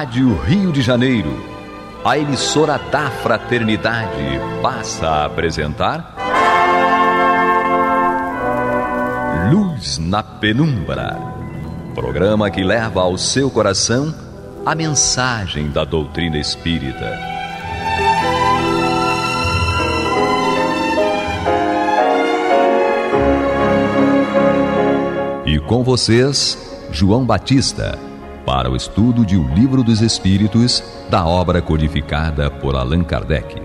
Rádio Rio de Janeiro, a emissora da Fraternidade, passa a apresentar Luz na Penumbra, programa que leva ao seu coração a mensagem da doutrina espírita. E com vocês, João Batista, para o estudo de O Livro dos Espíritos, da obra codificada por Allan Kardec.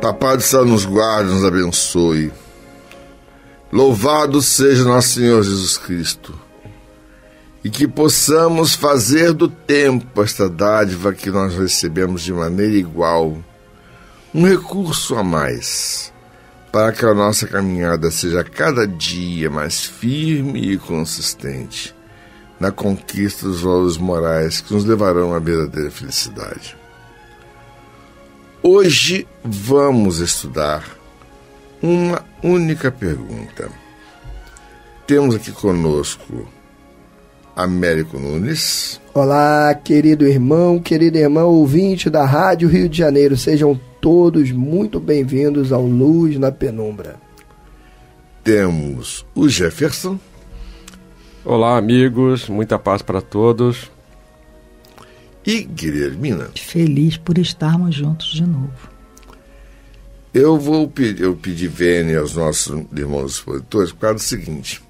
Papai do céu nos guarde, nos abençoe. Louvado seja nosso Senhor Jesus Cristo. E que possamos fazer do tempo esta dádiva que nós recebemos de maneira igual, um recurso a mais, para que a nossa caminhada seja cada dia mais firme e consistente na conquista dos valores morais que nos levarão à verdadeira felicidade. Hoje vamos estudar uma única pergunta. Temos aqui conosco Américo Nunes. Olá, querido irmão, querida irmã, ouvinte da Rádio Rio de Janeiro. Sejam todos muito bem-vindos ao Luz na Penumbra. Temos o Jefferson. Olá, amigos, muita paz para todos. E Guilhermina. Feliz por estarmos juntos de novo. Eu pedi vênia aos nossos irmãos expositores por causa do seguinte.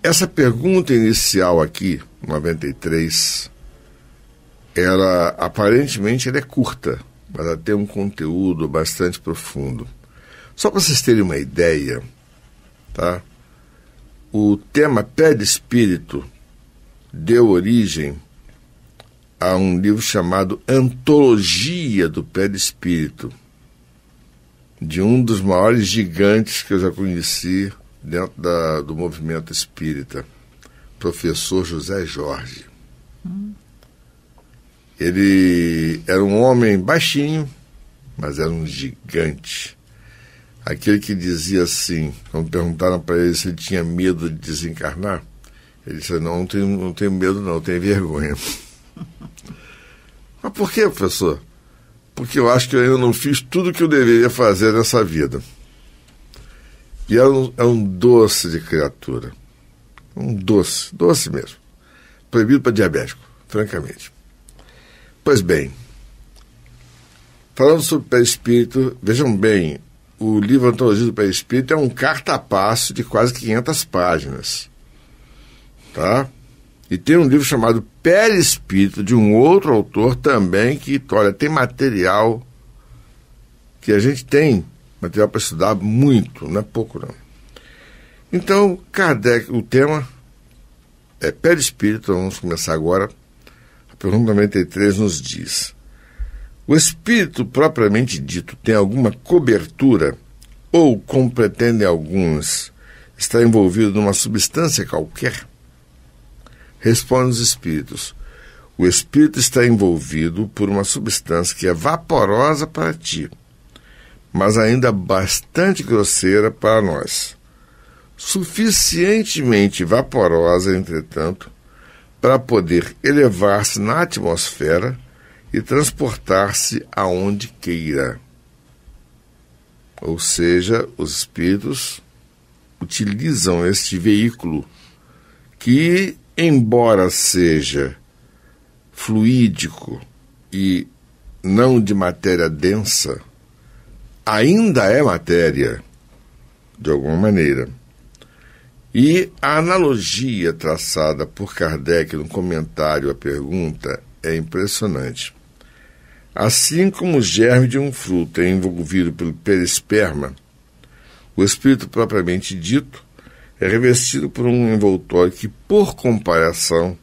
Essa pergunta inicial aqui, 93, ela aparentemente é curta, mas ela tem um conteúdo bastante profundo. Só para vocês terem uma ideia, tá? O tema perispírito deu origem a um livro chamado Antologia do Perispírito, de um dos maiores gigantes que eu já conheci dentro do movimento espírita, professor José Jorge. Ele era um homem baixinho, mas era um gigante. Aquele que dizia assim, quando perguntaram para ele se ele tinha medo de desencarnar, ele disse: não tenho medo não, tenho vergonha. Mas por quê, professor? Porque eu acho que eu ainda não fiz tudo o que eu deveria fazer nessa vida. E é um doce de criatura. Um doce mesmo. Proibido para diabético, francamente. Pois bem, falando sobre perispírito, vejam bem, o livro Antologia do Perispírito é um cartapacio de quase 500 páginas. Tá? E tem um livro chamado Perispírito, de um outro autor também, que, olha, tem material que a gente tem, material para estudar muito, não é pouco não. Então, Kardec, o tema é perispírito, vamos começar agora. A pergunta 93 nos diz: o espírito propriamente dito tem alguma cobertura ou, como pretendem alguns, está envolvido numa substância qualquer? Respondem os espíritos: o espírito está envolvido por uma substância que é vaporosa para ti, mas ainda bastante grosseira para nós. Suficientemente vaporosa, entretanto, para poder elevar-se na atmosfera e transportar-se aonde queira. Ou seja, os espíritos utilizam este veículo que, embora seja fluídico e não de matéria densa, ainda é matéria, de alguma maneira. E a analogia traçada por Kardec no comentário à pergunta é impressionante. Assim como o germe de um fruto é envolvido pelo perisperma, o espírito propriamente dito é revestido por um envoltório que, por comparação,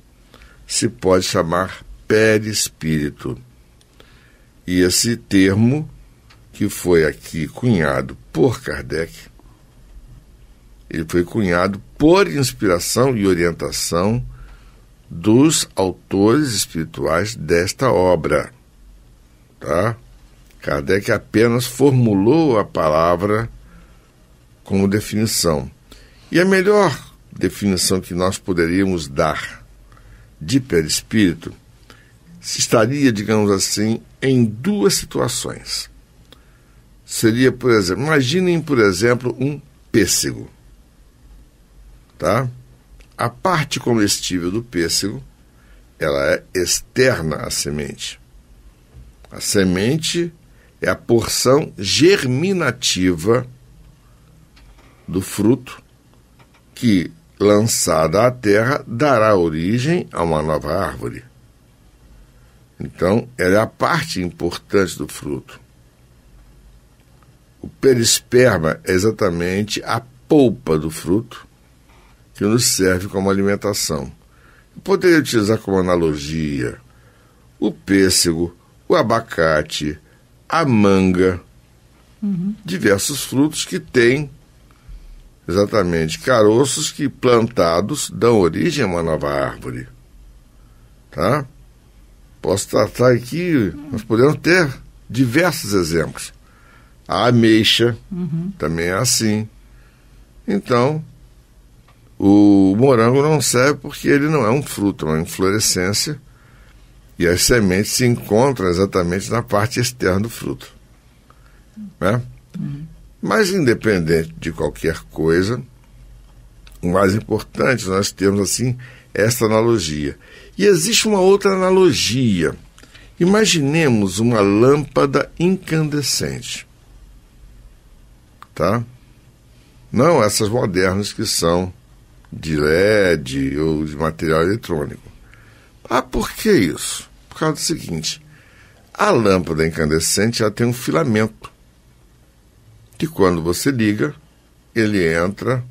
se pode chamar perispírito. E esse termo, que foi aqui cunhado por Kardec, ele foi cunhado por inspiração e orientação dos autores espirituais desta obra. Tá? Kardec apenas formulou a palavra como definição. E a melhor definição que nós poderíamos dar de perispírito estaria, digamos assim, em duas situações. Seria, por exemplo, imaginem, por exemplo, um pêssego. Tá? A parte comestível do pêssego, ela é externa à semente. A semente é a porção germinativa do fruto que, lançada à terra, dará origem a uma nova árvore. Então, ela é a parte importante do fruto. O perisperma é exatamente a polpa do fruto que nos serve como alimentação. Eu poderia utilizar como analogia o pêssego, o abacate, a manga, diversos frutos que têm exatamente caroços que, plantados, dão origem a uma nova árvore. Tá? Posso tratar aqui, nós podemos ter diversos exemplos. A ameixa também é assim. Então, o morango não serve porque ele não é um fruto, é uma inflorescência, e as sementes se encontram exatamente na parte externa do fruto. Né? Mas, independente de qualquer coisa, o mais importante, nós temos, assim, esta analogia. E existe uma outra analogia. Imaginemos uma lâmpada incandescente. Tá? Não essas modernas que são de LED ou de material eletrônico. Ah, por que isso? Por causa do seguinte: a lâmpada incandescente ela tem um filamento que, quando você liga, ele entra,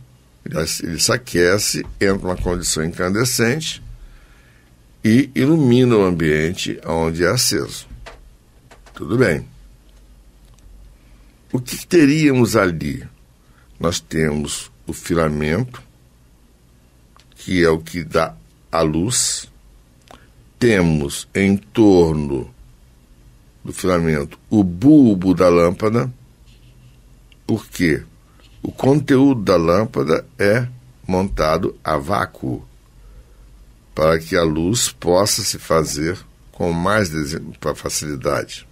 ele se aquece, entra numa condição incandescente e ilumina o ambiente onde é aceso. Tudo bem. O que teríamos ali? Nós temos o filamento, que é o que dá a luz. Temos em torno do filamento o bulbo da lâmpada, porque o conteúdo da lâmpada é montado a vácuo, para que a luz possa se fazer com mais facilidade.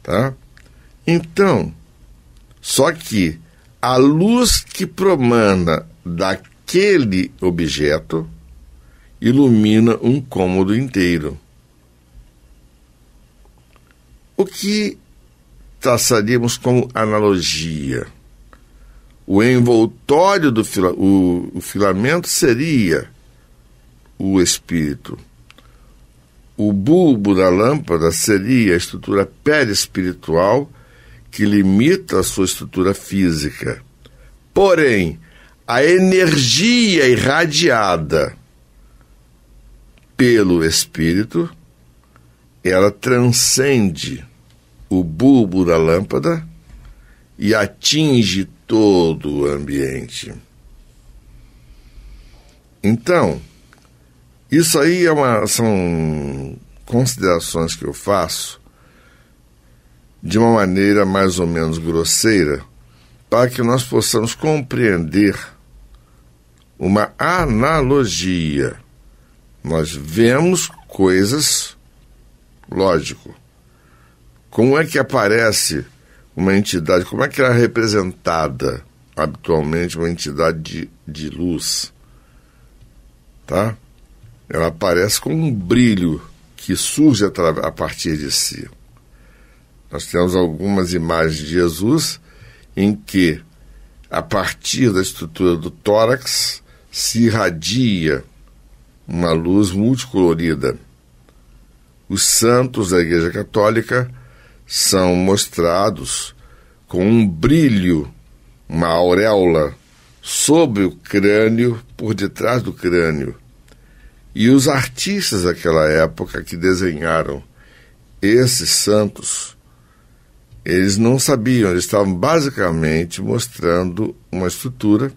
Tá? Então, só que a luz que promana daquele objeto ilumina um cômodo inteiro. O que traçaríamos como analogia? O envoltório do o filamento seria o espírito. O bulbo da lâmpada seria a estrutura perispiritual que limita a sua estrutura física. Porém, a energia irradiada pelo espírito, ela transcende o bulbo da lâmpada e atinge todo o ambiente. Então, isso aí são considerações que eu faço de uma maneira mais ou menos grosseira, para que nós possamos compreender uma analogia. Nós vemos coisas, lógico. Como é que aparece uma entidade, como é que ela é representada habitualmente, uma entidade de luz? Tá? Ela aparece com um brilho que surge a partir de si. Nós temos algumas imagens de Jesus em que, a partir da estrutura do tórax, se irradia uma luz multicolorida. Os santos da Igreja Católica são mostrados com um brilho, uma auréola sobre o crânio, por detrás do crânio. E os artistas daquela época que desenharam esses santos, eles não sabiam, eles estavam basicamente mostrando uma estrutura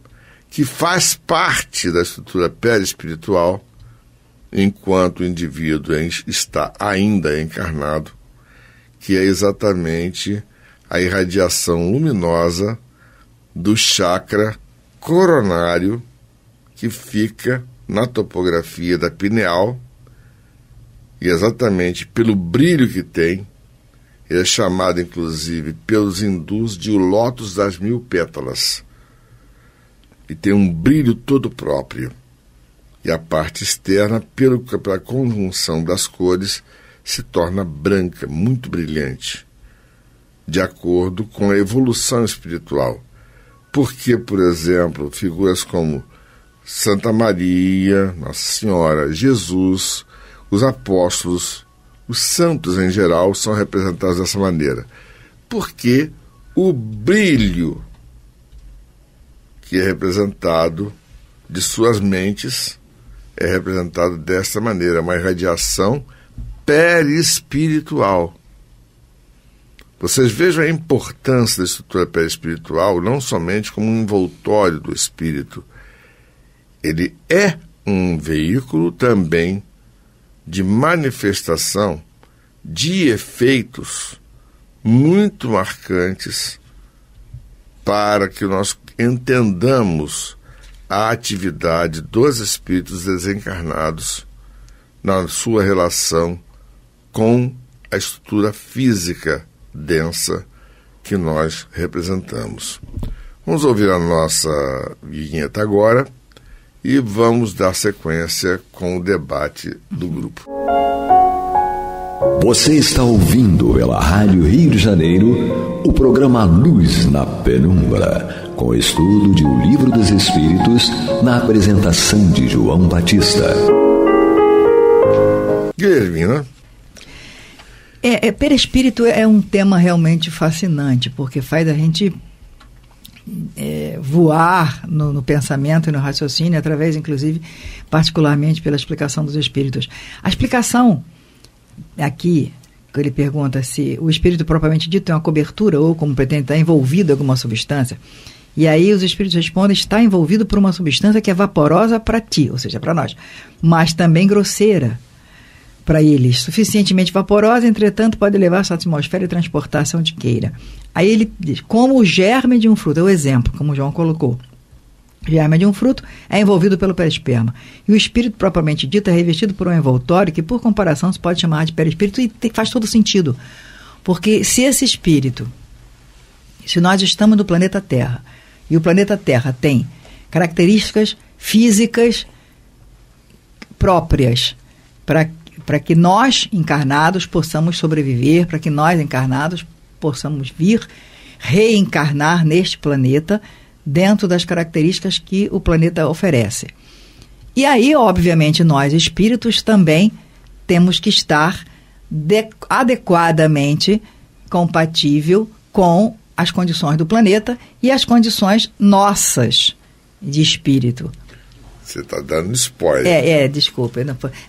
que faz parte da estrutura perispiritual, enquanto o indivíduo está ainda encarnado, que é exatamente a irradiação luminosa do chakra coronário que fica na topografia da pineal, e exatamente pelo brilho que tem, ele é chamado, inclusive, pelos hindus de o lótus das 1000 pétalas. E tem um brilho todo próprio. E a parte externa, pela conjunção das cores, se torna branca, muito brilhante, de acordo com a evolução espiritual. Porque, por exemplo, figuras como Santa Maria, Nossa Senhora, Jesus, os apóstolos, os santos em geral são representados dessa maneira. Porque o brilho que é representado de suas mentes é representado desta maneira, uma irradiação perispiritual. Vocês vejam a importância da estrutura perispiritual não somente como um envoltório do espírito. Ele é um veículo também de manifestação de efeitos muito marcantes para que nós entendamos a atividade dos espíritos desencarnados na sua relação com a estrutura física densa que nós representamos. Vamos ouvir a nossa vinheta agora e vamos dar sequência com o debate do grupo. Você está ouvindo pela Rádio Rio de Janeiro o programa Luz na Penumbra, com estudo de O Livro dos Espíritos, na apresentação de João Batista. Guilhermina. Perispírito é um tema realmente fascinante, porque faz a gente voar no pensamento e no raciocínio, através, inclusive, particularmente pela explicação dos espíritos. A explicação aqui, que ele pergunta se o espírito propriamente dito tem uma cobertura ou, como pretende, está envolvido em alguma substância, e aí os espíritos respondem: está envolvido por uma substância que é vaporosa para ti, ou seja, para nós, mas também grosseira para eles, suficientemente vaporosa, entretanto pode levar a sua atmosfera e transportar-se onde queira. Aí ele diz, como o germe de um fruto, é o exemplo, como o João colocou. O germe de um fruto é envolvido pelo perisperma. E o espírito propriamente dito é revestido por um envoltório que, por comparação, se pode chamar de perispírito, e faz todo sentido. Porque se esse espírito, se nós estamos no planeta Terra, e o planeta Terra tem características físicas próprias para que nós, encarnados, possamos sobreviver, para que nós, encarnados, possamos vir reencarnar neste planeta dentro das características que o planeta oferece. E aí, obviamente, nós, espíritos, também temos que estar adequadamente compatível com as condições do planeta e as condições nossas de espírito. Você está dando spoiler. Desculpa.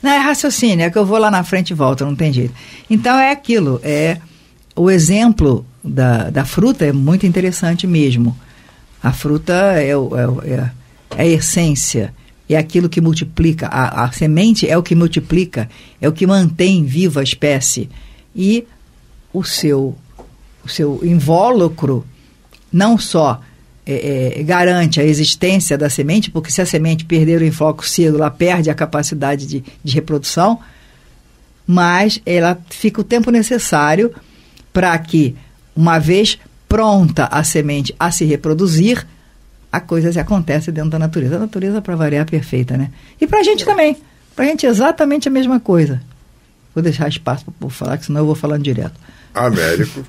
Não, é raciocínio, é que eu vou lá na frente e volto, não tem jeito. Então é aquilo, o exemplo da fruta é muito interessante mesmo. A fruta é a essência, é aquilo que multiplica, a semente é o que multiplica, é o que mantém viva a espécie. E o seu invólucro não só garante a existência da semente, porque se a semente perder o invólucro cedo, ela perde a capacidade de reprodução, mas ela fica o tempo necessário para que, uma vez pronta a semente a se reproduzir, a coisa acontece dentro da natureza. A natureza, para variar, é perfeita, né? E para a gente também. Para a gente é exatamente a mesma coisa. Vou deixar espaço para o povo falar, que senão eu vou falando direto. Américo.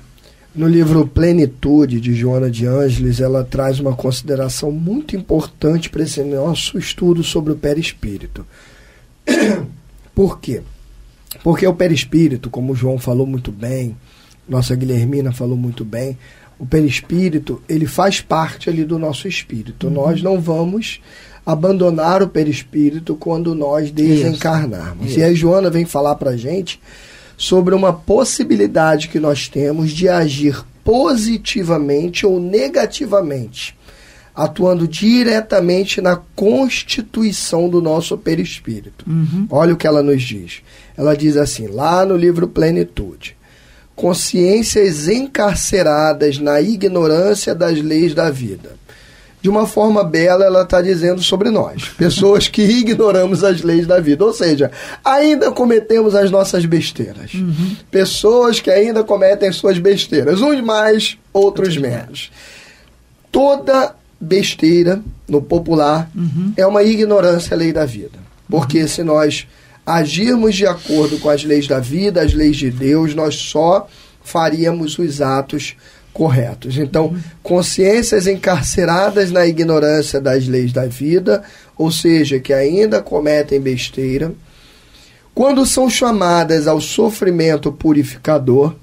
No livro Plenitude, de Joana de Ângeles, ela traz uma consideração muito importante para esse nosso estudo sobre o perispírito. Por quê? Porque o perispírito, como o João falou muito bem, nossa Guilhermina falou muito bem, o perispírito, ele faz parte ali do nosso espírito. Nós não vamos abandonar o perispírito quando nós desencarnarmos. Isso. E aí Joana vem falar para a gente sobre uma possibilidade que nós temos de agir positivamente ou negativamente, atuando diretamente na constituição do nosso perispírito. Olha o que ela nos diz. Ela diz assim, lá no livro Plenitude: consciências encarceradas na ignorância das leis da vida, de uma forma bela, ela está dizendo sobre nós. Pessoas que ignoramos as leis da vida. Ou seja, ainda cometemos as nossas besteiras. Pessoas que ainda cometem suas besteiras. Uns mais, outros menos. Toda besteira, no popular, é uma ignorância à lei da vida. Porque se nós agirmos de acordo com as leis da vida, as leis de Deus, nós só faríamos os atos corretos. Então, consciências encarceradas na ignorância das leis da vida, ou seja, que ainda cometem besteira, quando são chamadas ao sofrimento purificador,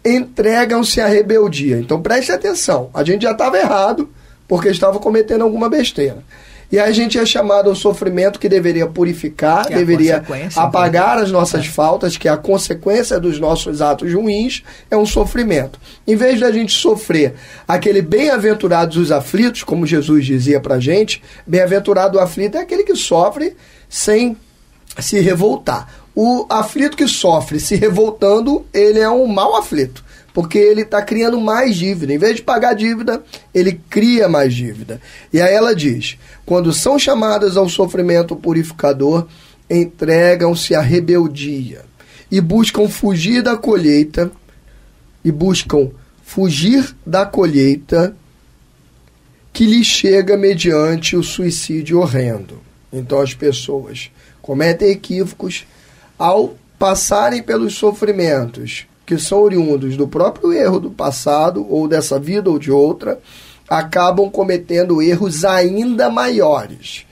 entregam-se à rebeldia. Então, preste atenção, a gente já estava errado porque estava cometendo alguma besteira. E aí a gente é chamado ao sofrimento que deveria purificar, que deveria apagar as nossas faltas, que é a consequência dos nossos atos ruins, é um sofrimento. Em vez de a gente sofrer aquele bem-aventurados os aflitos, como Jesus dizia pra gente, bem-aventurado o aflito é aquele que sofre sem se revoltar. O aflito que sofre se revoltando, ele é um mau aflito, porque ele está criando mais dívida. Em vez de pagar dívida, ele cria mais dívida. E aí ela diz, quando são chamadas ao sofrimento purificador, entregam-se à rebeldia e buscam fugir da colheita, que lhes chega mediante o suicídio horrendo. Então as pessoas cometem equívocos ao passarem pelos sofrimentos que são oriundos do próprio erro do passado, ou dessa vida ou de outra, acabam cometendo erros ainda maiores.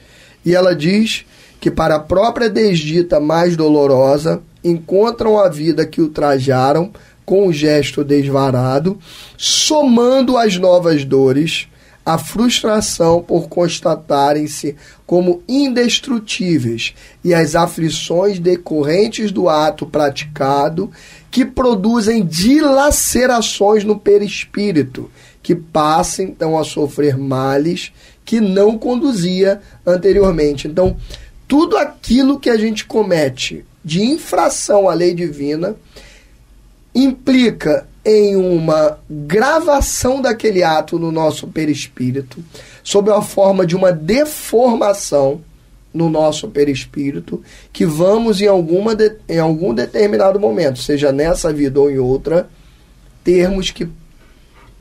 E ela diz que para a própria desdita mais dolorosa, encontram a vida que ultrajaram com um gesto desvarado, somando as novas dores, a frustração por constatarem-se como indestrutíveis e as aflições decorrentes do ato praticado, que produzem dilacerações no perispírito, que passa então a sofrer males que não conduzia anteriormente. Então, tudo aquilo que a gente comete de infração à lei divina implica em uma gravação daquele ato no nosso perispírito, sob a forma de uma deformação no nosso perispírito, que vamos em algum determinado momento, seja nessa vida ou em outra, termos que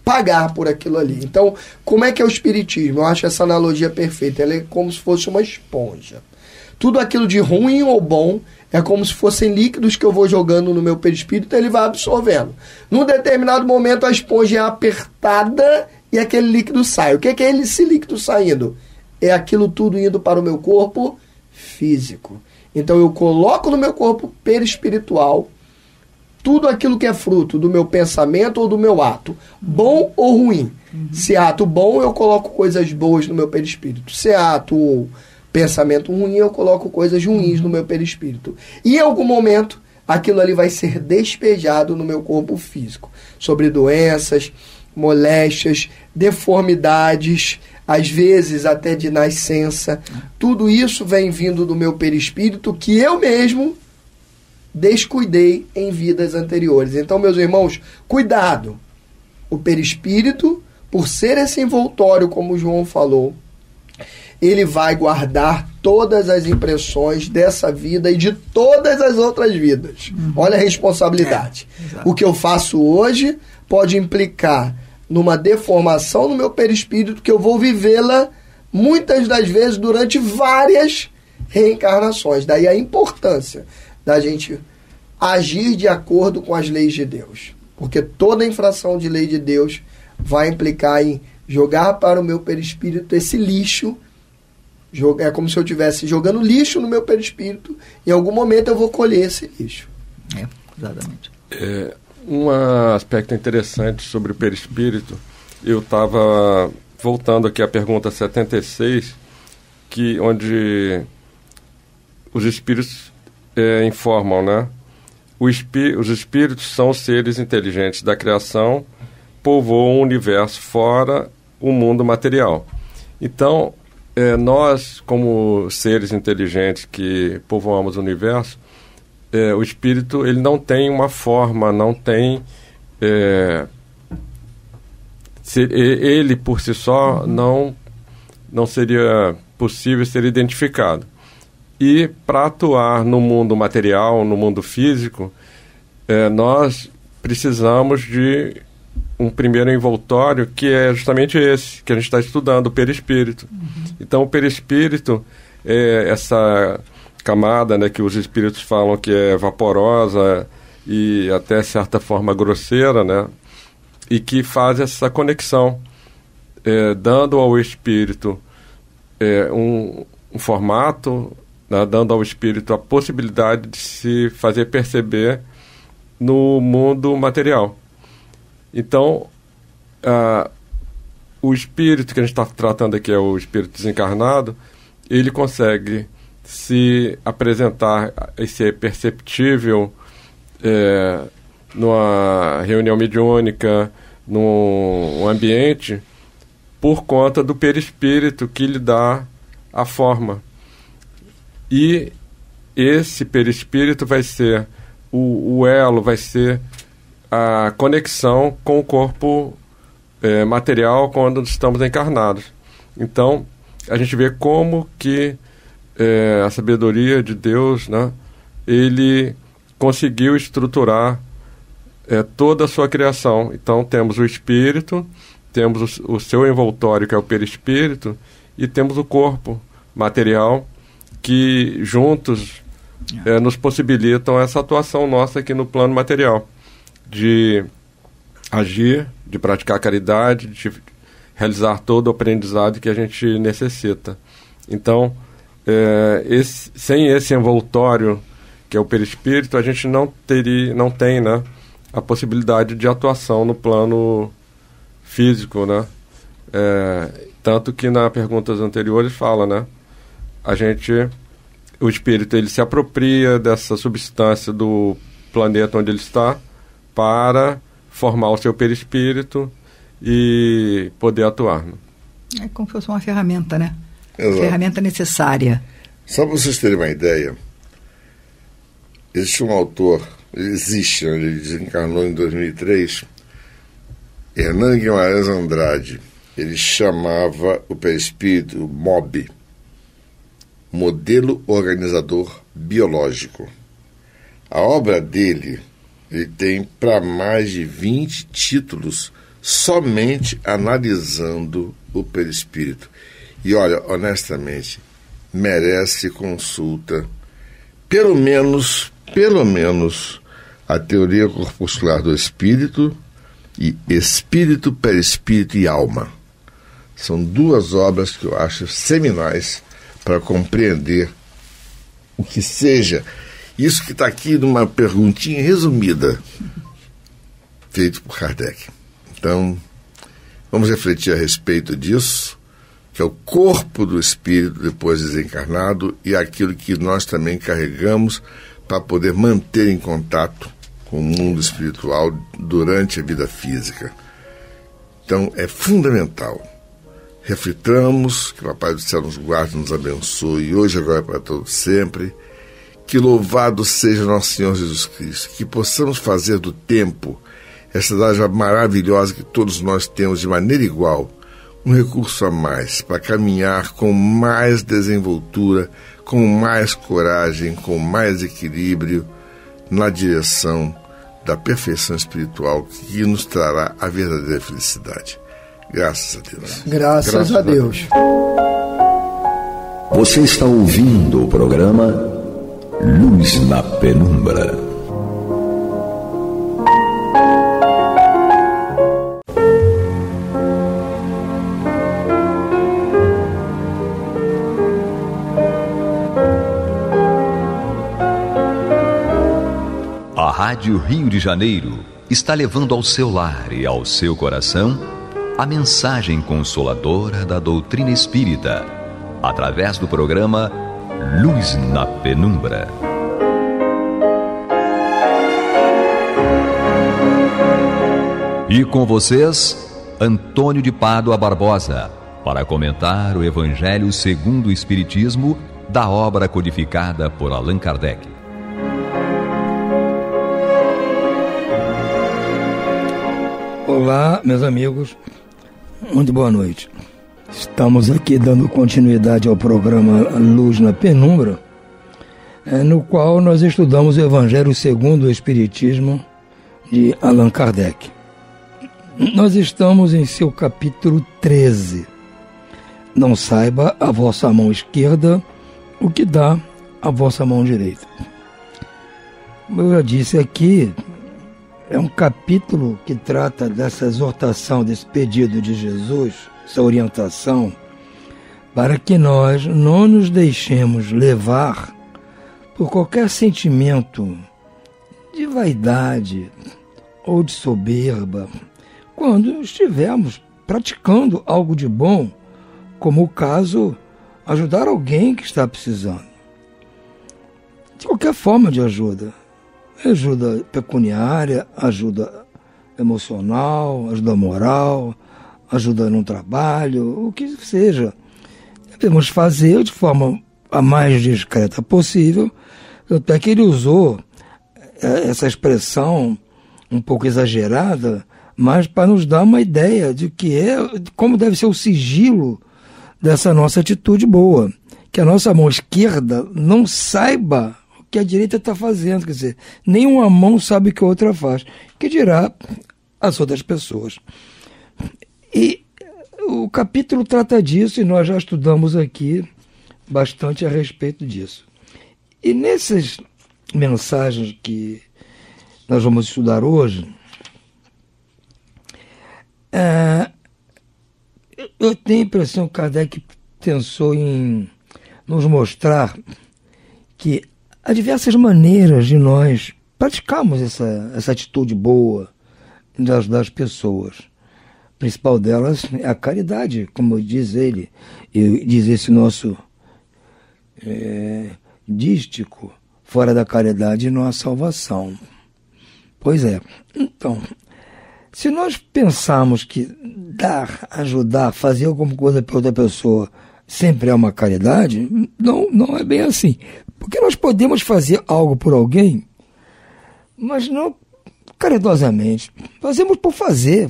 pagar por aquilo ali. Então, como é que é o espiritismo? Eu acho essa analogia perfeita. Ela é como se fosse uma esponja. Tudo aquilo de ruim ou bom é como se fossem líquidos que eu vou jogando no meu perispírito, ele vai absorvendo. Num determinado momento, a esponja é apertada e aquele líquido sai. O que é esse líquido saindo? É aquilo tudo indo para o meu corpo físico. Então eu coloco no meu corpo perispiritual tudo aquilo que é fruto do meu pensamento ou do meu ato, bom ou ruim. Se é ato bom, eu coloco coisas boas no meu perispírito. Se é ato ou pensamento ruim, eu coloco coisas ruins no meu perispírito. E em algum momento, aquilo ali vai ser despejado no meu corpo físico, sobre doenças, moléstias, deformidades, às vezes até de nascença. Tudo isso vem vindo do meu perispírito que eu mesmo descuidei em vidas anteriores. Então, meus irmãos, cuidado. O perispírito, por ser esse envoltório, como o João falou, ele vai guardar todas as impressões dessa vida e de todas as outras vidas. Olha a responsabilidade. O que eu faço hoje pode implicar numa deformação no meu perispírito que eu vou vivê-la muitas das vezes durante várias reencarnações. Daí a importância da gente agir de acordo com as leis de Deus. Porque toda infração de lei de Deus vai implicar em jogar para o meu perispírito esse lixo. É como se eu estivesse jogando lixo no meu perispírito. Em algum momento eu vou colher esse lixo. Exatamente. Um aspecto interessante sobre o perispírito, eu estava voltando aqui à pergunta 76, onde os espíritos informam, né? Os espíritos são seres inteligentes da criação, povoam o universo fora o mundo material. Então, nós, como seres inteligentes que povoamos o universo, o espírito ele não tem uma forma, não tem... ele por si só não não seria possível ser identificado. E para atuar no mundo material, no mundo físico, nós precisamos de um primeiro envoltório, que é justamente esse, que a gente está estudando, o perispírito. Então, o perispírito é essa camada, né, que os espíritos falam que é vaporosa e até certa forma grosseira, né, e que faz essa conexão, dando ao espírito um formato, né, dando ao espírito a possibilidade de se fazer perceber no mundo material. Então, o espírito que a gente está tratando aqui é o espírito desencarnado, ele consegue se apresentar e ser perceptível numa reunião mediúnica, num ambiente, por conta do perispírito que lhe dá a forma. E esse perispírito vai ser o elo, vai ser a conexão com o corpo material quando estamos encarnados. Então, a gente vê como que a sabedoria de Deus, né, ele conseguiu estruturar toda a sua criação. Então, temos o espírito, temos o seu envoltório, que é o perispírito, e temos o corpo material, que juntos nos possibilitam essa atuação nossa aqui no plano material, de agir, de praticar caridade, de realizar todo o aprendizado que a gente necessita. Então, sem esse envoltório, que é o perispírito, a gente não tem, né, a possibilidade de atuação no plano físico, né? Tanto que nas perguntas anteriores fala, né? O espírito, ele se apropria dessa substância do planeta onde ele está para formar o seu perispírito e poder atuar, né? É como se fosse uma ferramenta, né? Exato. Ferramenta necessária. Só para vocês terem uma ideia, existe um autor, ele desencarnou em 2003, Hernando Guimarães Andrade. Ele chamava o perispírito MOB, Modelo Organizador Biológico. A obra dele, ele tem para mais de 20 títulos somente analisando o perispírito. E olha, honestamente, merece consulta, pelo menos a teoria corpuscular do espírito e espírito, perispírito e alma. São duas obras que eu acho seminais para compreender o que seja isso que está aqui numa perguntinha resumida, feito por Kardec. Então, vamos refletir a respeito disso, que é o corpo do espírito depois desencarnado e aquilo que nós também carregamos para poder manter em contato com o mundo espiritual durante a vida física. Então, é fundamental. Reflitamos, que o Papai do Céu nos guarde, nos abençoe, hoje, agora, para todos sempre. Que louvado seja nosso Senhor Jesus Cristo. Que possamos fazer do tempo, essa dádiva maravilhosa que todos nós temos de maneira igual, um recurso a mais para caminhar com mais desenvoltura, com mais coragem, com mais equilíbrio na direção da perfeição espiritual que nos trará a verdadeira felicidade. Graças a Deus. Graças a Deus. Você está ouvindo o programa Luz na Penumbra. A Rádio Rio de Janeiro está levando ao seu lar e ao seu coração a mensagem consoladora da doutrina espírita, através do programa Luz na Penumbra. E com vocês, Antônio de Pádua Barbosa, para comentar o Evangelho segundo o Espiritismo, da obra codificada por Allan Kardec. Olá, meus amigos, muito boa noite. Estamos aqui dando continuidade ao programa Luz na Penumbra, no qual nós estudamos o Evangelho segundo o Espiritismo de Allan Kardec. Nós estamos em seu capítulo 13. Não saiba a vossa mão esquerda o que dá a vossa mão direita. Como eu já disse aqui, é um capítulo que trata dessa exortação, desse pedido de Jesus, essa orientação, para que nós não nos deixemos levar por qualquer sentimento de vaidade ou de soberba, quando estivermos praticando algo de bom, como o caso, ajudar alguém que está precisando. De qualquer forma de ajuda. Ajuda pecuniária, ajuda emocional, ajuda moral, ajuda no trabalho, o que seja. Devemos fazer de forma a mais discreta possível. Até que ele usou essa expressão um pouco exagerada, mas para nos dar uma ideia de como deve ser o sigilo dessa nossa atitude boa. Que a nossa mão esquerda não saiba o que a direita está fazendo, quer dizer, nenhuma mão sabe o que a outra faz, que dirá as outras pessoas. E o capítulo trata disso e nós já estudamos aqui bastante a respeito disso. E nessas mensagens que nós vamos estudar hoje, eu tenho a impressão que Kardec pensou em nos mostrar que há diversas maneiras de nós praticarmos essa atitude boa de ajudar as pessoas. A principal delas é a caridade, como diz ele, e diz esse nosso dístico, fora da caridade não há salvação. Pois é. Então, se nós pensarmos que dar, ajudar, fazer alguma coisa para outra pessoa sempre é uma caridade, não é bem assim. Porque nós podemos fazer algo por alguém, mas não caridosamente. Fazemos por fazer.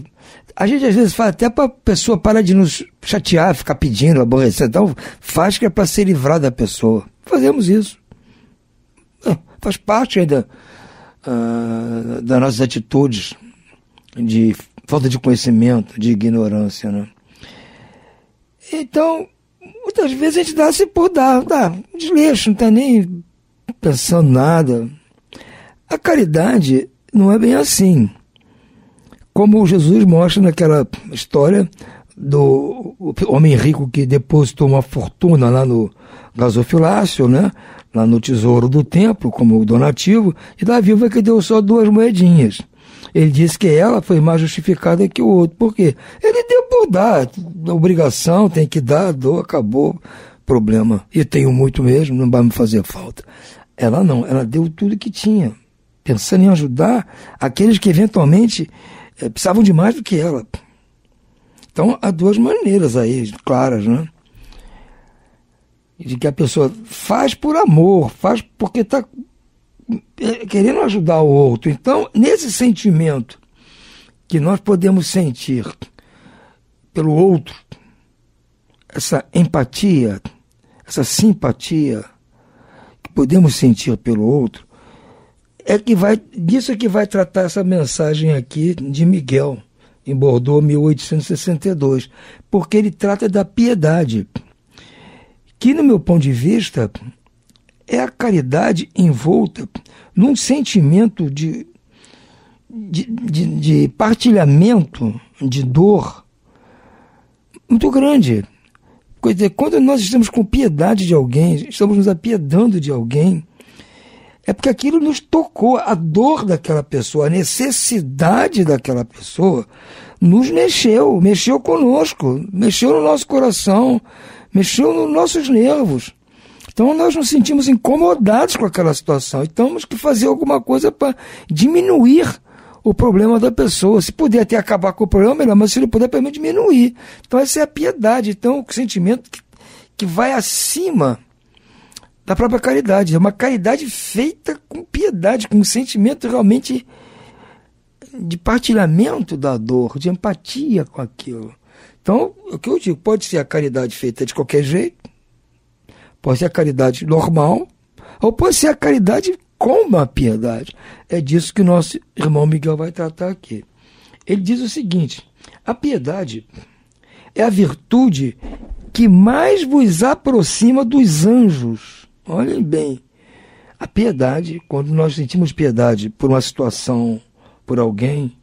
A gente às vezes faz até para a pessoa parar de nos chatear, ficar pedindo, aborrecer. Então faz que é para ser livrado da pessoa. Fazemos isso. Faz parte ainda das nossas atitudes de falta de conhecimento, de ignorância, né? Então, muitas vezes a gente dá-se por dar, desleixo, não está nem pensando nada. A caridade não é bem assim. Como Jesus mostra naquela história do homem rico que depositou uma fortuna lá no gasofilácio, né? Lá no tesouro do templo, como donativo, e da viúva que deu só 2 moedinhas. Ele disse que ela foi mais justificada que o outro. Por quê? Ele deu por dar, obrigação, tem que dar, dou, acabou, problema. E tenho muito mesmo, não vai me fazer falta. Ela não, ela deu tudo que tinha, pensando em ajudar aqueles que eventualmente precisavam de mais do que ela. Então, há 2 maneiras aí, claras, né? De que a pessoa faz por amor, faz porque está querendo ajudar o outro. Então, nesse sentimento que nós podemos sentir pelo outro, essa empatia, essa simpatia que podemos sentir pelo outro, disso é que vai tratar essa mensagem aqui de Miguel, em Bordeaux, 1862, porque ele trata da piedade, que, no meu ponto de vista, é a caridade envolta num sentimento de partilhamento, de dor muito grande. Quando nós estamos com piedade de alguém, estamos nos apiedando de alguém, é porque aquilo nos tocou, a dor daquela pessoa, a necessidade daquela pessoa nos mexeu conosco, mexeu no nosso coração, mexeu nos nossos nervos. Então nós nos sentimos incomodados com aquela situação e temos que fazer alguma coisa para diminuir o problema da pessoa. Se puder até acabar com o problema, melhor, mas se não puder, pelo menos diminuir. Então essa é a piedade, então o sentimento que vai acima da própria caridade. É uma caridade feita com piedade, com um sentimento realmente de partilhamento da dor, de empatia com aquilo. Então, o que eu digo, pode ser a caridade feita de qualquer jeito, pode ser a caridade normal, ou pode ser a caridade com uma piedade. É disso que o nosso irmão Miguel vai tratar aqui. Ele diz o seguinte: a piedade é a virtude que mais vos aproxima dos anjos. Olhem bem, a piedade, quando nós sentimos piedade por uma situação, por alguém,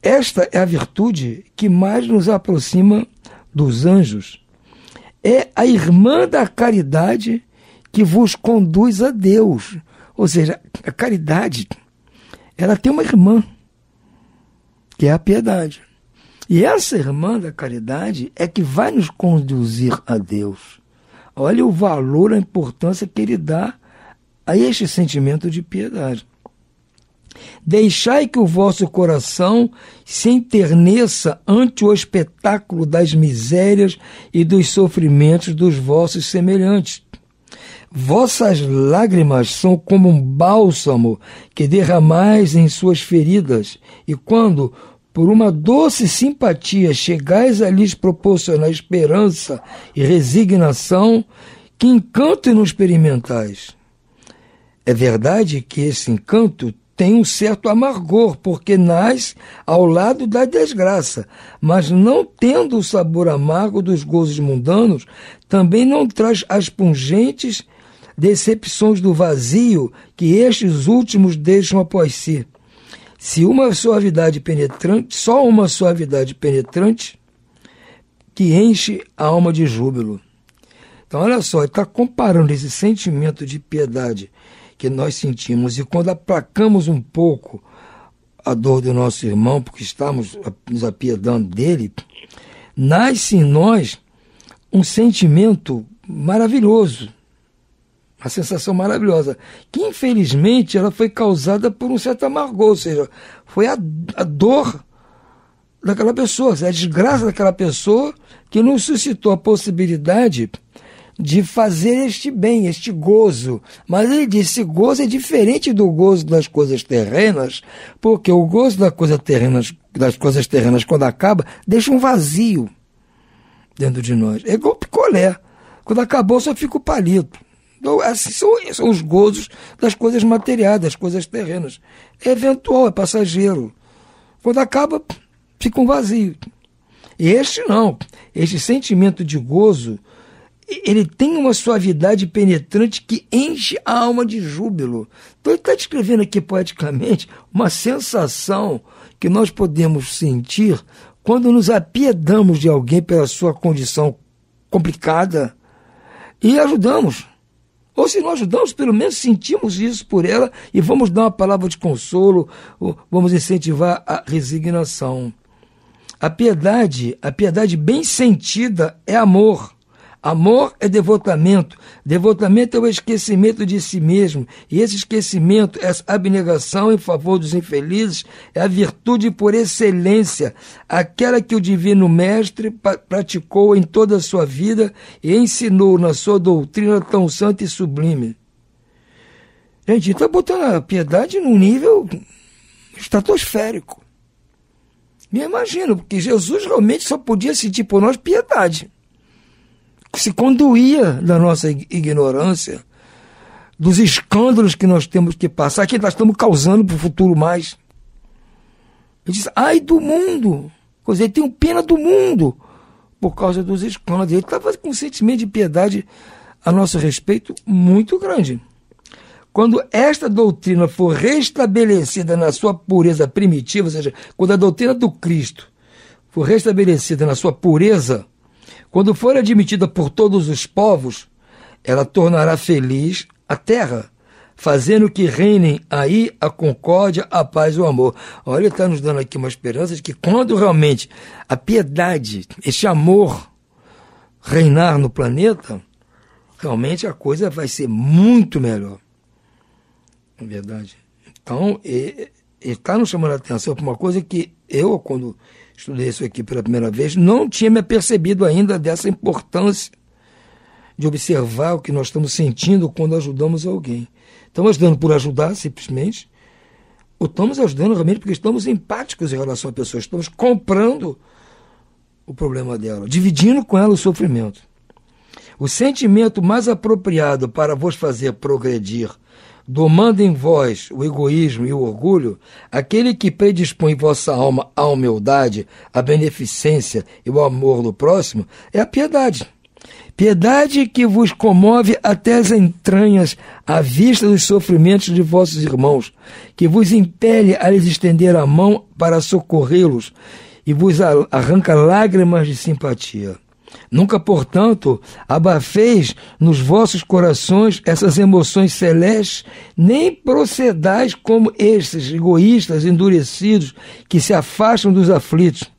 esta é a virtude que mais nos aproxima dos anjos. É a irmã da caridade que vos conduz a Deus. Ou seja, a caridade, ela tem uma irmã, que é a piedade. E essa irmã da caridade é que vai nos conduzir a Deus. Olha o valor, a importância que ele dá a este sentimento de piedade. Deixai que o vosso coração se enterneça ante o espetáculo das misérias e dos sofrimentos dos vossos semelhantes. Vossas lágrimas são como um bálsamo que derramais em suas feridas, e quando, por uma doce simpatia, chegais a lhes proporcionar esperança e resignação, que encanto não experimentais. É verdade que esse encanto tem um certo amargor, porque nasce ao lado da desgraça, mas não tendo o sabor amargo dos gozos mundanos, também não traz as pungentes decepções do vazio que estes últimos deixam após si. Se uma suavidade penetrante, só uma suavidade penetrante que enche a alma de júbilo. Então, olha só, ele está comparando esse sentimento de piedade que nós sentimos, e quando aplacamos um pouco a dor do nosso irmão, porque estamos nos apiedando dele, nasce em nós um sentimento maravilhoso, uma sensação maravilhosa, que infelizmente ela foi causada por um certo amargor, ou seja, foi a dor daquela pessoa, a desgraça daquela pessoa que nos suscitou a possibilidade de fazer este bem, este gozo. Mas ele disse, esse gozo é diferente do gozo das coisas terrenas, porque o gozo das coisas terrenas, quando acaba, deixa um vazio dentro de nós. É igual picolé. Quando acabou, só fica o palito. Então, assim são os gozos das coisas materiais, das coisas terrenas. É eventual, é passageiro. Quando acaba, fica um vazio. E este não. Este sentimento de gozo, ele tem uma suavidade penetrante que enche a alma de júbilo. Então ele está descrevendo aqui poeticamente uma sensação que nós podemos sentir quando nos apiedamos de alguém pela sua condição complicada e ajudamos. Ou se não ajudamos, pelo menos sentimos isso por ela e vamos dar uma palavra de consolo, vamos incentivar a resignação. A piedade bem sentida é amor. Amor é devotamento. Devotamento é o esquecimento de si mesmo. E esse esquecimento, essa abnegação em favor dos infelizes, é a virtude por excelência, aquela que o Divino Mestre praticou em toda a sua vida e ensinou na sua doutrina tão santa e sublime. Gente, está botando a piedade num nível estratosférico. Me imagino, porque Jesus realmente só podia sentir por nós piedade. Se conduía da nossa ignorância, dos escândalos que nós temos que passar, que nós estamos causando para o futuro mais. Ele diz, ai do mundo, pois ele tem pena do mundo, por causa dos escândalos. Ele estava com um sentimento de piedade a nosso respeito muito grande. Quando esta doutrina for restabelecida na sua pureza primitiva, ou seja, quando a doutrina do Cristo for restabelecida na sua pureza, quando for admitida por todos os povos, ela tornará feliz a terra, fazendo que reinem aí a concórdia, a paz e o amor. Olha, ele está nos dando aqui uma esperança de que quando realmente a piedade, este amor reinar no planeta, realmente a coisa vai ser muito melhor. É verdade. Então, ele está nos chamando a atenção para uma coisa que eu, quando estudei isso aqui pela primeira vez, não tinha me apercebido ainda dessa importância de observar o que nós estamos sentindo quando ajudamos alguém. Estamos ajudando por ajudar, simplesmente, ou estamos ajudando realmente porque estamos empáticos em relação à pessoa, estamos comprando o problema dela, dividindo com ela o sofrimento. O sentimento mais apropriado para vos fazer progredir, domando em vós o egoísmo e o orgulho, aquele que predispõe vossa alma à humildade, à beneficência e ao amor do próximo, é a piedade. Piedade que vos comove até as entranhas à vista dos sofrimentos de vossos irmãos, que vos impele a lhes estender a mão para socorrê-los e vos arranca lágrimas de simpatia. Nunca, portanto, abafeis nos vossos corações essas emoções celestes, nem procedais como estes egoístas endurecidos que se afastam dos aflitos,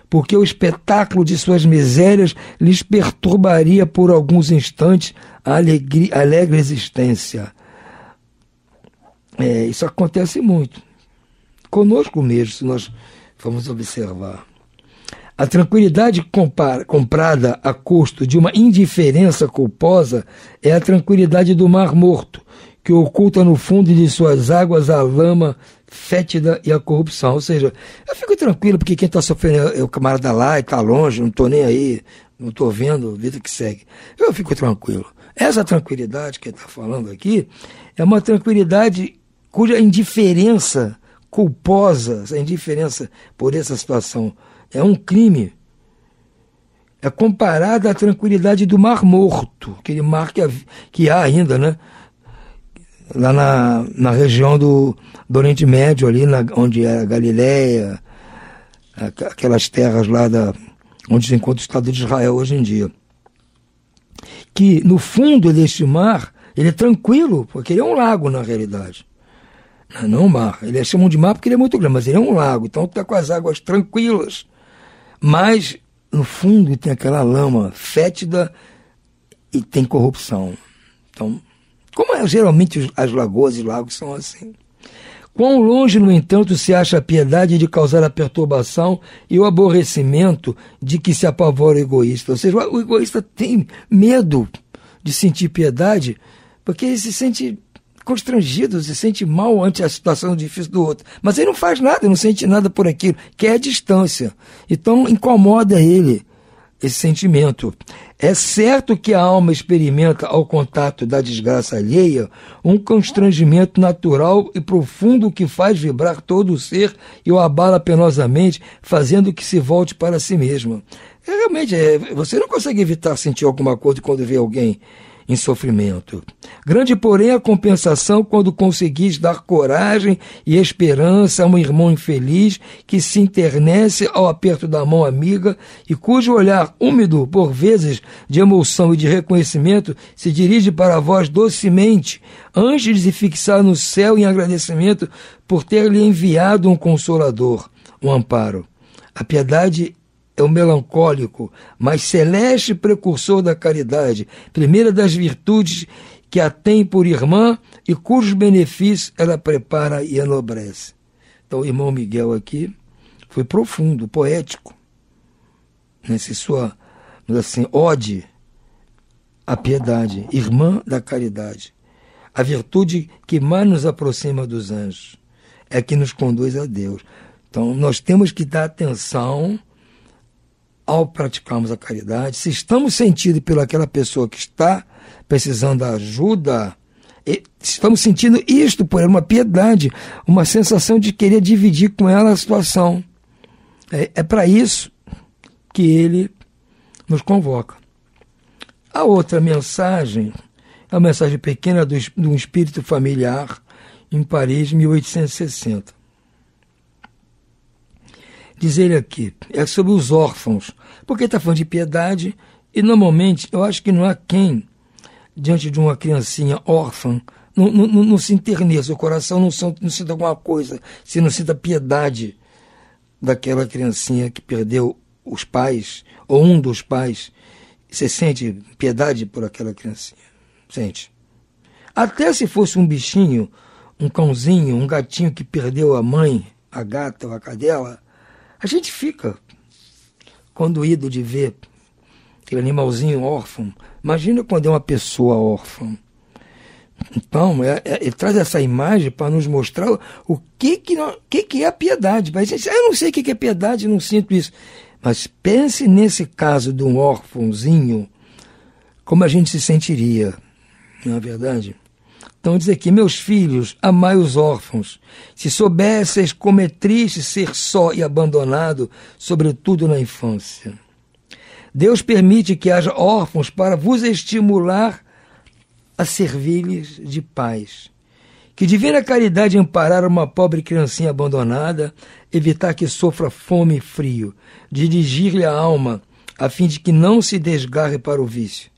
porque o espetáculo de suas misérias lhes perturbaria por alguns instantes a alegre existência. Isso acontece muito. Conosco mesmo, se nós formos observar. A tranquilidade comprada a custo de uma indiferença culposa é a tranquilidade do Mar Morto, que oculta no fundo de suas águas a lama fétida e a corrupção. Ou seja, eu fico tranquilo porque quem está sofrendo é o camarada lá e está longe, não estou nem aí, não estou vendo, vida que segue. Eu fico tranquilo. Essa tranquilidade que ele está falando aqui é uma tranquilidade cuja indiferença culposa, essa indiferença por essa situação, é um crime. É comparada à tranquilidade do Mar Morto, aquele mar que há ainda, né? Lá na região do Oriente Médio, ali onde é a Galileia, aquelas terras lá onde se encontra o Estado de Israel hoje em dia. Que no fundo deste mar, ele é tranquilo, porque ele é um lago na realidade. Não é um mar. Ele é chamado de mar porque ele é muito grande, mas ele é um lago, então está com as águas tranquilas. Mas, no fundo, tem aquela lama fétida e tem corrupção. Então, como geralmente as lagoas e lagos são assim. Quão longe, no entanto, se acha a piedade de causar a perturbação e o aborrecimento de que se apavora o egoísta. Ou seja, o egoísta tem medo de sentir piedade porque ele se sente constrangido, se sente mal ante a situação difícil do outro. Mas ele não faz nada, não sente nada por aquilo, quer a distância. Então incomoda ele esse sentimento. É certo que a alma experimenta, ao contato da desgraça alheia, um constrangimento natural e profundo que faz vibrar todo o ser e o abala penosamente, fazendo que se volte para si mesma. Realmente, você não consegue evitar sentir alguma coisa quando vê alguém em sofrimento. Grande, porém, a compensação quando conseguis dar coragem e esperança a um irmão infeliz que se internece ao aperto da mão amiga e cujo olhar úmido, por vezes, de emoção e de reconhecimento, se dirige para vós docemente, antes de se fixar no céu em agradecimento por ter lhe enviado um consolador, um amparo. A piedade é o melancólico, mas celeste precursor da caridade, primeira das virtudes que a tem por irmã e cujos benefícios ela prepara e enobrece. Então o irmão Miguel aqui foi profundo, poético, nessa sua, assim, ode à piedade, irmã da caridade. A virtude que mais nos aproxima dos anjos, é que nos conduz a Deus. Então nós temos que dar atenção ao praticarmos a caridade, se estamos sentindo pelaquela pessoa que está precisando da ajuda, estamos sentindo isto por ela, uma piedade, uma sensação de querer dividir com ela a situação. É para isso que ele nos convoca. A outra mensagem é uma mensagem pequena de um espírito familiar em Paris, 1860. Diz ele aqui, é sobre os órfãos, porque está falando de piedade e normalmente eu acho que não há quem, diante de uma criancinha órfã, não se enterneça, o coração não sinta alguma coisa, se não sinta piedade daquela criancinha que perdeu os pais, ou um dos pais. Você sente piedade por aquela criancinha? Sente. Até se fosse um bichinho, um cãozinho, um gatinho que perdeu a mãe, a gata ou a cadela, a gente fica condoído de ver aquele animalzinho órfão. Imagina quando é uma pessoa órfã. Então, ele traz essa imagem para nos mostrar o que é a piedade. Mas, eu não sei o que é piedade, não sinto isso. Mas pense nesse caso de um órfãozinho, como a gente se sentiria, não é verdade? Então diz aqui: meus filhos, amai os órfãos. Se soubesseis como é triste ser só e abandonado, sobretudo na infância. Deus permite que haja órfãos para vos estimular a servir-lhes de pais. Que divina caridade amparar uma pobre criancinha abandonada, evitar que sofra fome e frio, dirigir-lhe a alma, a fim de que não se desgarre para o vício.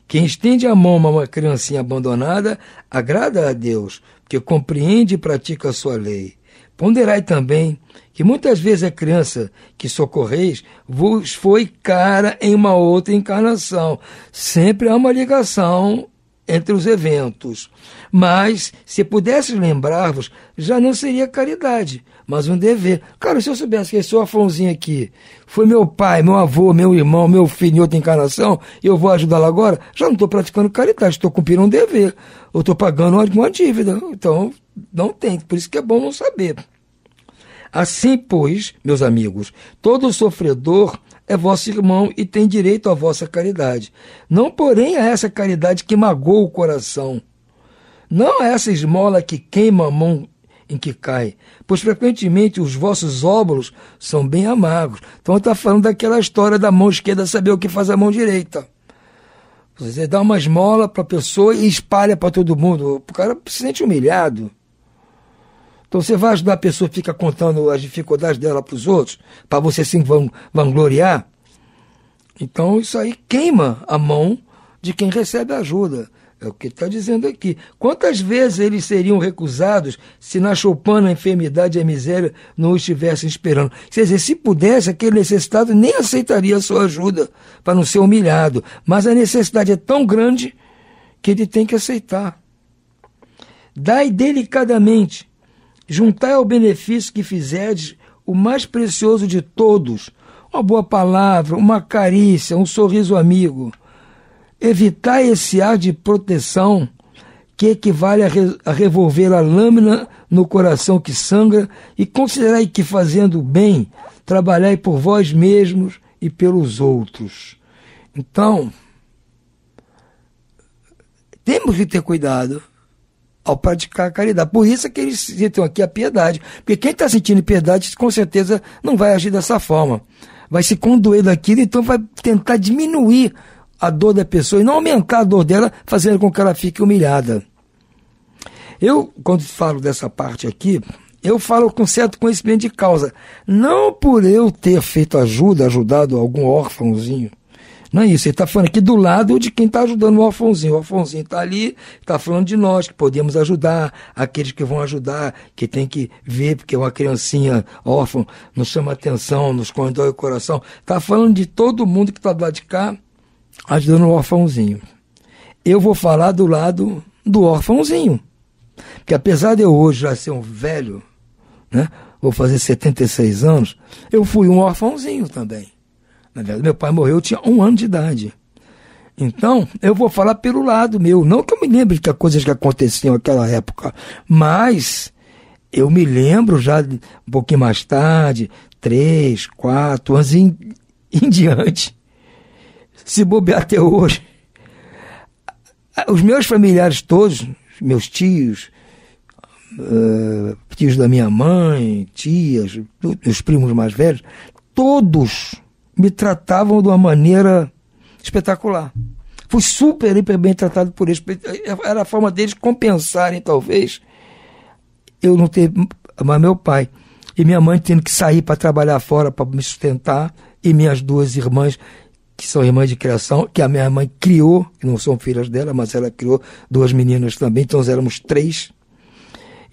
Quem estende a mão a uma criancinha abandonada, agrada a Deus, porque compreende e pratica a sua lei. Ponderai também que muitas vezes a criança que socorreis vos foi cara em uma outra encarnação. Sempre há uma ligação entre os eventos. Mas, se pudesse lembrar-vos, já não seria caridade, mas um dever. Cara, se eu soubesse que esse órfãozinho aqui foi meu pai, meu avô, meu irmão, meu filho em outra encarnação, e eu vou ajudá-lo agora, já não estou praticando caridade, estou cumprindo um dever. Eu estou pagando uma dívida. Então, não tem. Por isso que é bom não saber. Assim, pois, meus amigos, todo sofredor é vosso irmão e tem direito à vossa caridade. Não, porém, a essa caridade que magoa o coração. Não a essa esmola que queima a mão em que cai, pois frequentemente os vossos óbolos são bem amargos. Então está falando daquela história da mão esquerda saber o que faz a mão direita. Você dá uma esmola para a pessoa e espalha para todo mundo. O cara se sente humilhado. Então você vai ajudar a pessoa, fica contando as dificuldades dela para os outros, para você se vangloriar. Então isso aí queima a mão de quem recebe ajuda. É o que está dizendo aqui. Quantas vezes eles seriam recusados se na choupana a enfermidade e a miséria não o estivessem esperando? Quer dizer, se pudesse, aquele necessitado nem aceitaria a sua ajuda para não ser humilhado. Mas a necessidade é tão grande que ele tem que aceitar. Dai delicadamente, juntai ao benefício que fizerdes o mais precioso de todos, uma boa palavra, uma carícia, um sorriso amigo. Evitai esse ar de proteção que equivale a revolver a lâmina no coração que sangra, e considerai que, fazendo o bem, trabalhai por vós mesmos e pelos outros. Então, temos que ter cuidado ao praticar a caridade. Por isso é que eles citam aqui a piedade. Porque quem está sentindo piedade, com certeza, não vai agir dessa forma. Vai se condoer daquilo, então vai tentar diminuir a dor da pessoa e não aumentar a dor dela, fazendo com que ela fique humilhada. Eu, quando falo dessa parte aqui, eu falo com certo conhecimento de causa. Não por eu ter feito ajudado algum órfãozinho. Não é isso, ele está falando aqui do lado de quem está ajudando o órfãozinho. O órfãozinho está ali, está falando de nós, que podemos ajudar, aqueles que vão ajudar, que tem que ver, porque uma criancinha órfã nos chama atenção, nos condói o coração. Está falando de todo mundo que está do lado de cá, ajudando o órfãozinho. Eu vou falar do lado do órfãozinho. Porque apesar de eu hoje já ser um velho, né, vou fazer 76 anos, eu fui um órfãozinho também. Na verdade, meu pai morreu, eu tinha 1 ano de idade. Então, eu vou falar pelo lado meu. Não que eu me lembre de coisas que aconteciam naquela época, mas eu me lembro já um pouquinho mais tarde, 3, 4 anos em diante. Se bobear até hoje. Os meus familiares todos, meus tios, tios da minha mãe, tias, meus primos mais velhos, todos me tratavam de uma maneira espetacular. Fui super, hiper bem tratado por eles. Era a forma deles compensarem, talvez, eu não ter mais meu pai. E minha mãe tendo que sair para trabalhar fora, para me sustentar, e minhas 2 irmãs, que são irmãs de criação, que a minha mãe criou, que não são filhas dela, mas ela criou 2 meninas também, então nós éramos 3.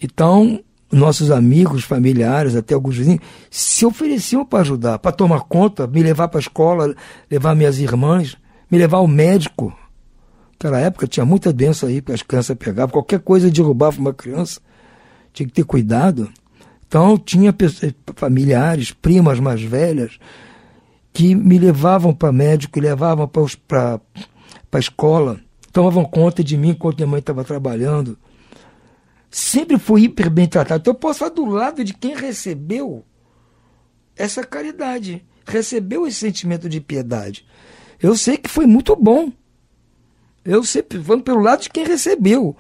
Então, nossos amigos, familiares, até alguns vizinhos, se ofereciam para ajudar, para tomar conta, me levar para a escola, levar minhas irmãs, me levar ao médico. Naquela época tinha muita doença aí para as crianças pegavam, qualquer coisa derrubava uma criança, tinha que ter cuidado. Então tinha familiares, primas mais velhas, que me levavam para médico, levavam para a escola, tomavam conta de mim enquanto minha mãe estava trabalhando. Sempre fui hiper bem tratado. Então eu posso falar do lado de quem recebeu essa caridade. recebeu esse sentimento de piedade. Eu sei que foi muito bom. Eu sei, vamos pelo lado de quem recebeu.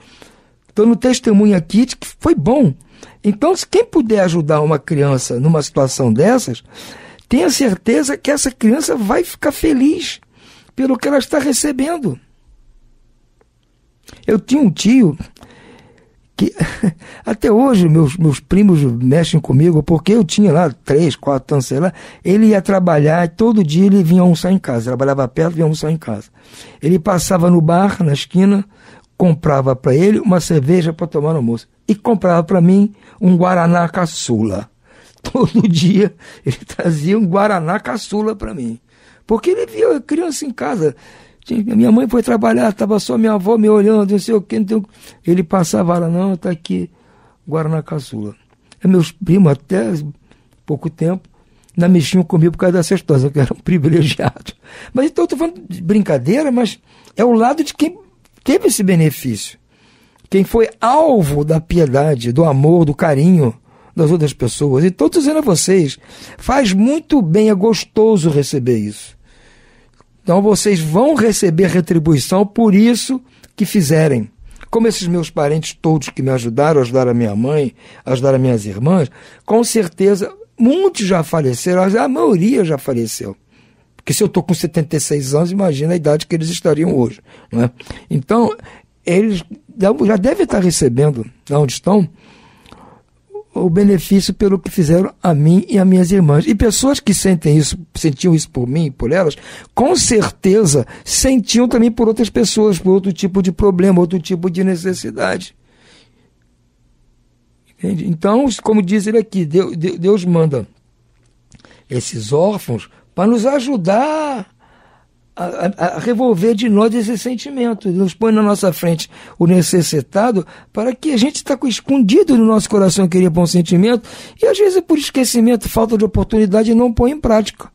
Estou no testemunho aqui de que foi bom. Então, se quem puder ajudar uma criança numa situação dessas, tenha certeza que essa criança vai ficar feliz pelo que ela está recebendo. Eu tinha um tio que até hoje meus primos mexem comigo, porque eu tinha lá 3, 4 anos, sei lá, ele ia trabalhar e todo dia ele vinha almoçar em casa, trabalhava perto e vinha almoçar em casa. Ele passava no bar, na esquina, comprava para ele uma cerveja para tomar no almoço e comprava para mim um Guaraná Caçula. Todo dia ele trazia um Guaraná Caçula para mim, porque ele via criança em casa. Minha mãe foi trabalhar, estava só minha avó me olhando, não sei o que. Então, ele passava lá, não, está aqui, Guaraná Caçula. E meus primos, até pouco tempo, ainda mexiam comigo por causa dessa história, que eu era um privilegiado. Mas então, eu estou falando de brincadeira, mas é o lado de quem teve esse benefício. Quem foi alvo da piedade, do amor, do carinho das outras pessoas. Então, estou dizendo a vocês, faz muito bem, é gostoso receber isso. Então vocês vão receber retribuição por isso que fizerem. Como esses meus parentes todos que me ajudaram a minha mãe, a ajudar as minhas irmãs, com certeza, muitos já faleceram, a maioria já faleceu. Porque se eu estou com 76 anos, imagina a idade que eles estariam hoje. Não é? Então, eles já devem estar recebendo, lá onde estão, o benefício pelo que fizeram a mim e a minhas irmãs. E pessoas que sentiam isso por mim e por elas, com certeza sentiam também por outras pessoas, por outro tipo de problema, outro tipo de necessidade. Entende? Então, como diz ele aqui, Deus manda esses órfãos para nos ajudar a revolver de nós esse sentimento. Deus põe na nossa frente o necessitado para que a gente está escondido no nosso coração querer bom sentimento e às vezes por esquecimento, falta de oportunidade não põe em prática.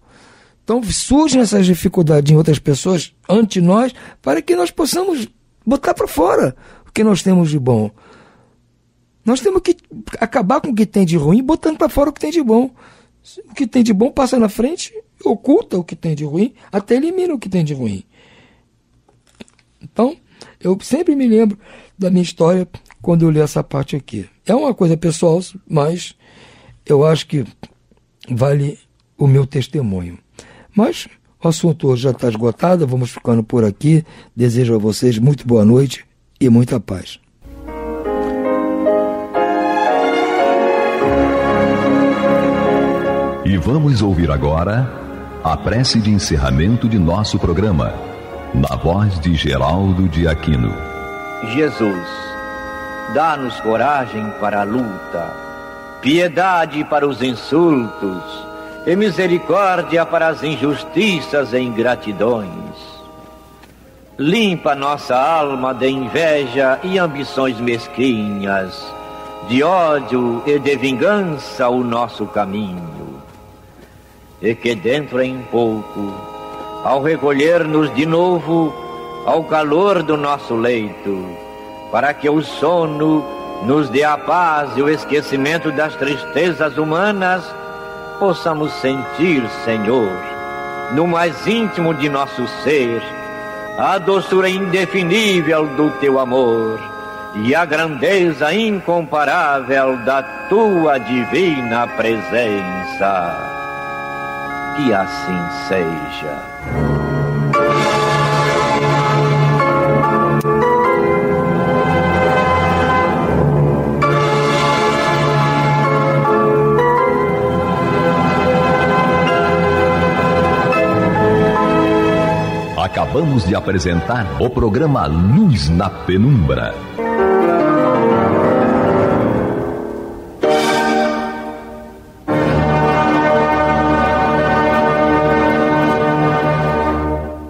Então surgem essas dificuldades em outras pessoas ante nós para que nós possamos botar para fora o que nós temos de bom. Nós temos que acabar com o que tem de ruim botando para fora o que tem de bom. O que tem de bom passa na frente, oculta o que tem de ruim, até elimina o que tem de ruim. Então, eu sempre me lembro da minha história quando eu li essa parte aqui. É uma coisa pessoal, mas eu acho que vale o meu testemunho. Mas o assunto hoje já está esgotado, vamos ficando por aqui. Desejo a vocês muito boa noite e muita paz. E vamos ouvir agora a prece de encerramento de nosso programa, na voz de Geraldo de Aquino. Jesus, dá-nos coragem para a luta, piedade para os insultos e misericórdia para as injustiças e ingratidões. Limpa nossa alma de inveja e ambições mesquinhas, de ódio e de vingança o nosso caminho. E que dentro em pouco, ao recolher-nos de novo ao calor do nosso leito, para que o sono nos dê a paz e o esquecimento das tristezas humanas, possamos sentir, Senhor, no mais íntimo de nosso ser, a doçura indefinível do Teu amor e a grandeza incomparável da Tua divina presença. Que assim seja. Acabamos de apresentar o programa Luz na Penumbra.